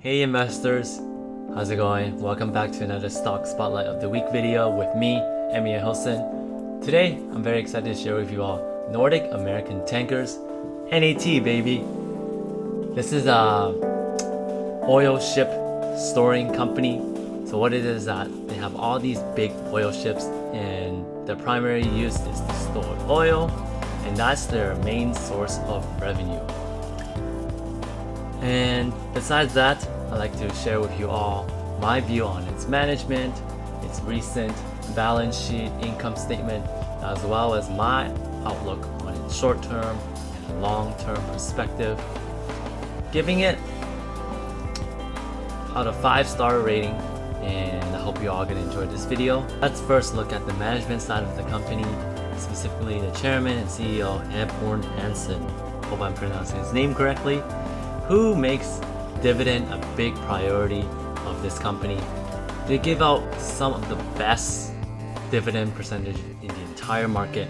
Hey investors, how's it going? Welcome back to another Stock Spotlight of the Week video with me, Emil Hilson. Today, I'm very excited to share with you all Nordic American Tankers, NAT baby. This is a oil ship storing company. So what it is that they have all these big oil ships and their primary use is to store oil, and that's their main source of revenue. And besides that, I'd like to share with you all my view on its management, its recent balance sheet, income statement, as well as my outlook on its short-term and long-term perspective. Giving it out of 5-star rating, and I hope you all gonna enjoy this video. Let's first look at the management side of the company, specifically the chairman and CEO, Edborn Hansen. Hope I'm pronouncing his name correctly. Who makes dividend a big priority of this company. They give out some of the best dividend percentage in the entire market,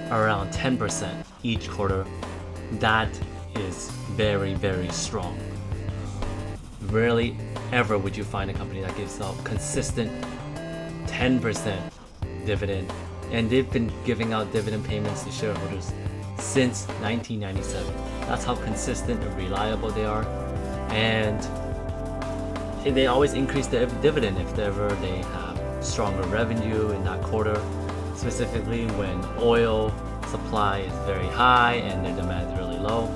around 10% each quarter. That is very, very strong. Rarely ever would you find a company that gives out consistent 10% dividend, and they've been giving out dividend payments to shareholders since 1997. That's how consistent and reliable they are, and they always increase the dividend if ever they have stronger revenue in that quarter, specifically when oil supply is very high and their demand is really low.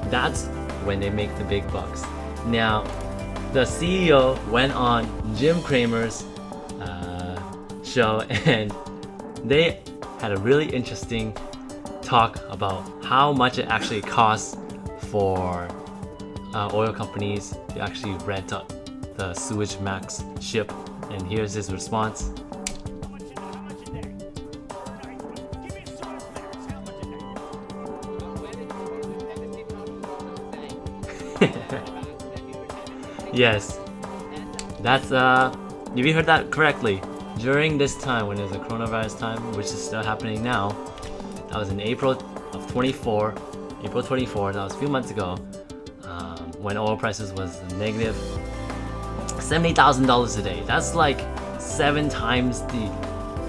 That's when they make the big bucks. Now, the CEO went on Jim Cramer's show, and they had a really interesting talk about how much it actually costs for oil companies to actually rent up the Suezmax ship, and here's his response. Yes, that's you heard that correctly. During this time, when there's a coronavirus time, which is still happening now, that was in April 24, that was a few months ago, when oil prices was negative $70,000 a day. That's like 7 times the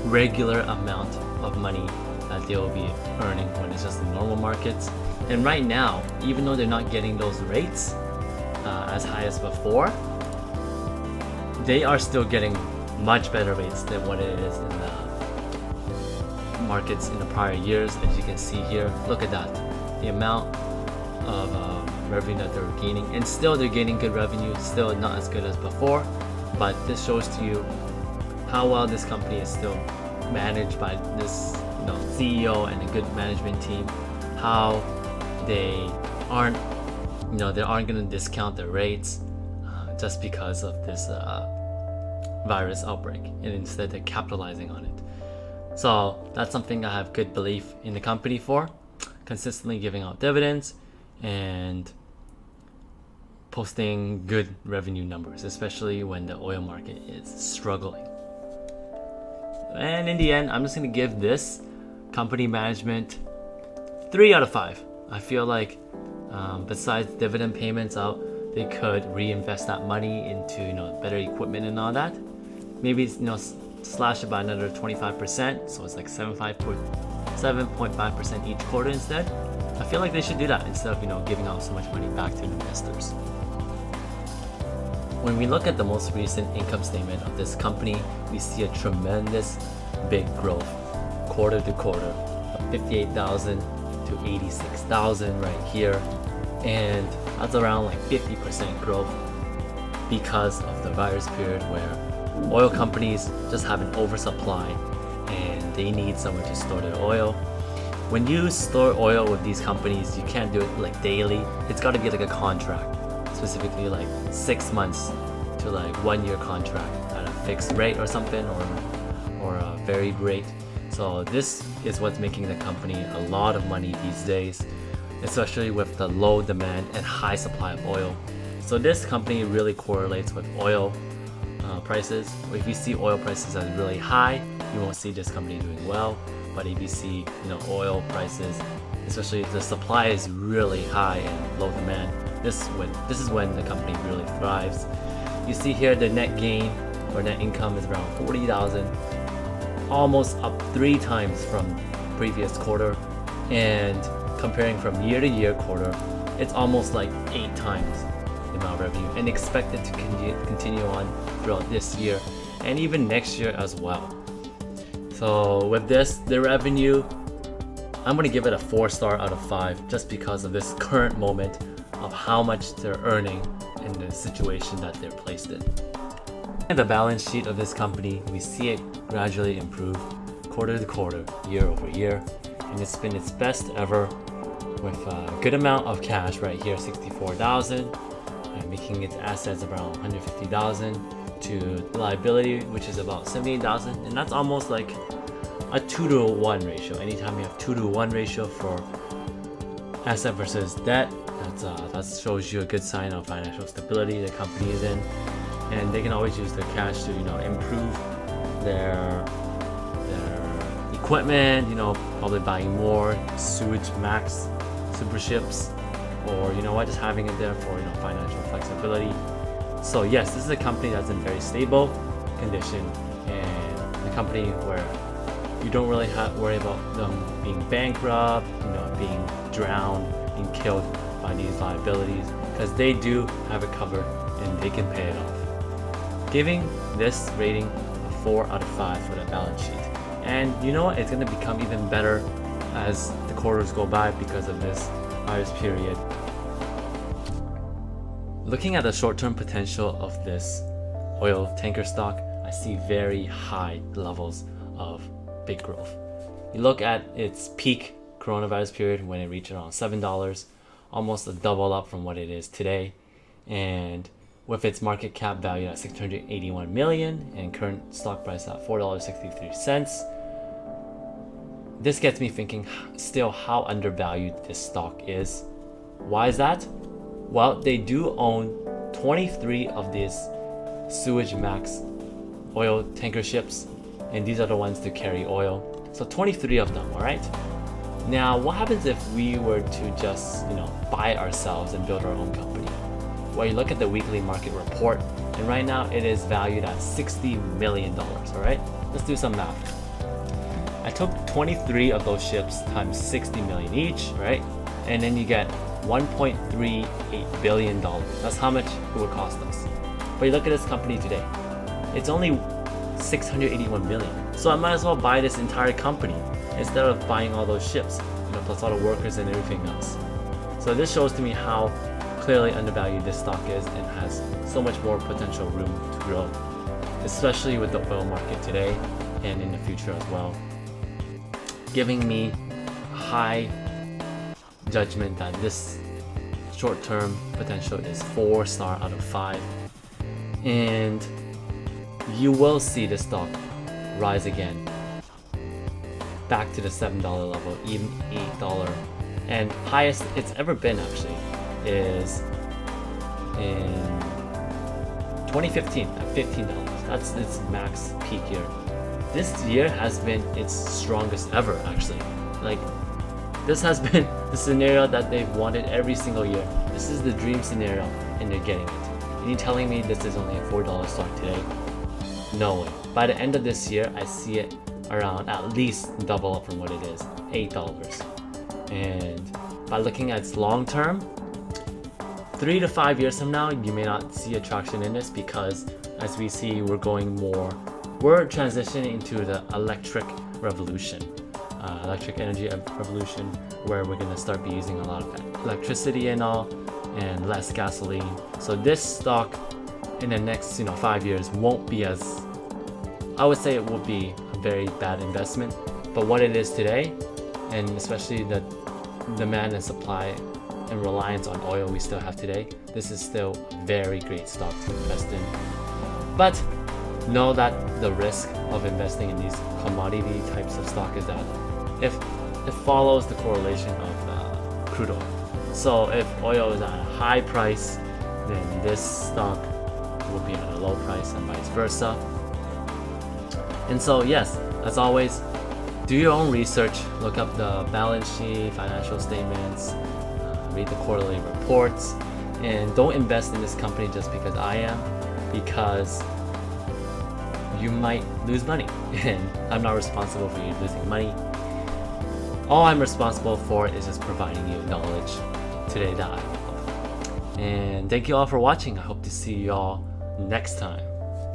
regular amount of money that they will be earning when it's just in normal markets. And right now, even though they're not getting those rates as high as before, they are still getting much better rates than what it is in the markets in the prior years. As you can see here, look at that, the amount of revenue that they're gaining, and still they're gaining good revenue, still not as good as before, but this shows to you how well this company is still managed by this CEO and a good management team, how they aren't going to discount their rates just because of this virus outbreak, and instead they're capitalizing on it. So that's something I have good belief in the company for, consistently giving out dividends and posting good revenue numbers, especially when the oil market is struggling. And in the end, I'm just going to give this company management 3 out of 5. I feel like besides dividend payments out, they could reinvest that money into better equipment and all that. Maybe slash it by another 25%, so it's like 7.5% each quarter instead. I feel like they should do that instead of giving out so much money back to investors. When we look at the most recent income statement of this company, we see a tremendous big growth quarter to quarter of 58,000 to 86,000 right here, and that's around like 50% growth because of the virus period where oil companies just have an oversupply and they need somewhere to store their oil. When you store oil with these companies, you can't do it like daily. It's got to be like a contract, specifically like 6 months to like 1-year contract at a fixed rate or something, or a varied rate. So this is what's making the company a lot of money these days, especially with the low demand and high supply of oil. So this company really correlates with oil prices. If you see oil prices as really high, you won't see this company doing well. But if you see oil prices, especially if the supply is really high and low demand, this is when the company really thrives. You see here the net gain or net income is around 40,000, almost up 3 times from previous quarter, and comparing from year to year quarter, it's almost like 8 times the amount of revenue, and expected to continue on throughout this year and even next year as well. So with this, the revenue, I'm going to give it a 4-star out of 5 just because of this current moment of how much they're earning in the situation that they're placed in. And the balance sheet of this company, we see it gradually improve quarter to quarter, year over year, and it's been its best ever with a good amount of cash right here, 64,000, and making its assets around 150,000 to liability, which is about 78,000, and that's almost like a 2-to-1 ratio. Anytime you have 2-to-1 ratio for asset versus debt, that shows you a good sign of financial stability the company is in, and they can always use their cash to improve their equipment, probably buying more sewage max super ships, or just having it there for financial flexibility. So yes, this is a company that's in very stable condition, and a company where you don't really worry about them being bankrupt, being drowned, being killed by these liabilities, because they do have it covered and they can pay it off. Giving this rating a 4 out of 5 for the balance sheet. And you know what? It's going to become even better as the quarters go by because of this virus period. Looking at the short-term potential of this oil tanker stock, I see very high levels of big growth. You look at its peak coronavirus period when it reached around $7, almost a double up from what it is today, and with its market cap value at 681 million and current stock price at $4.63, this gets me thinking still how undervalued this stock is. Why is that? Well, they do own 23 of these sewage max oil tanker ships, and these are the ones to carry oil. So 23 of them, all right? Now, what happens if we were to just, buy ourselves and build our own company? Well, you look at the weekly market report, and right now it is valued at $60 million, all right? Let's do some math. I took 23 of those ships times 60 million each, right? And then you get $1.38 billion. That's how much it would cost us. But you look at this company today, it's only 681 million. So I might as well buy this entire company instead of buying all those ships, plus all the workers and everything else. So this shows to me how clearly undervalued this stock is and has so much more potential room to grow, especially with the oil market today and in the future as well. Giving me high judgment that this short-term potential is 4-star out of 5, and you will see the stock rise again back to the $7 level, even $8, and highest it's ever been actually is in 2015 at $15. That's its max peak year. This year has been its strongest ever actually. Like, this has been the scenario that they've wanted every single year. This is the dream scenario and they're getting it. And you're telling me this is only a $4 stock today? No way. By the end of this year, I see it around at least double up from what it is, $8. And by looking at its long term, 3 to 5 years from now, you may not see a traction in this because as we see, we're transitioning into the electric revolution. Electric energy revolution, where we're going to start be using a lot of electricity and all, and less gasoline. So this stock in the next 5 years won't be as, I would say it will be a very bad investment, but what it is today, and especially the demand and supply and reliance on oil we still have today, this is still a very great stock to invest in. But know that the risk of investing in these commodity types of stock is that if it follows the correlation of crude oil. So if oil is at a high price, then this stock will be at a low price and vice versa. And so yes, as always, do your own research, look up the balance sheet, financial statements, read the quarterly reports, And don't invest in this company just because I am, because you might lose money and I'm not responsible for you losing money. All I'm responsible for is just providing you knowledge today that I know of. And thank you all for watching. I hope to see you all next time.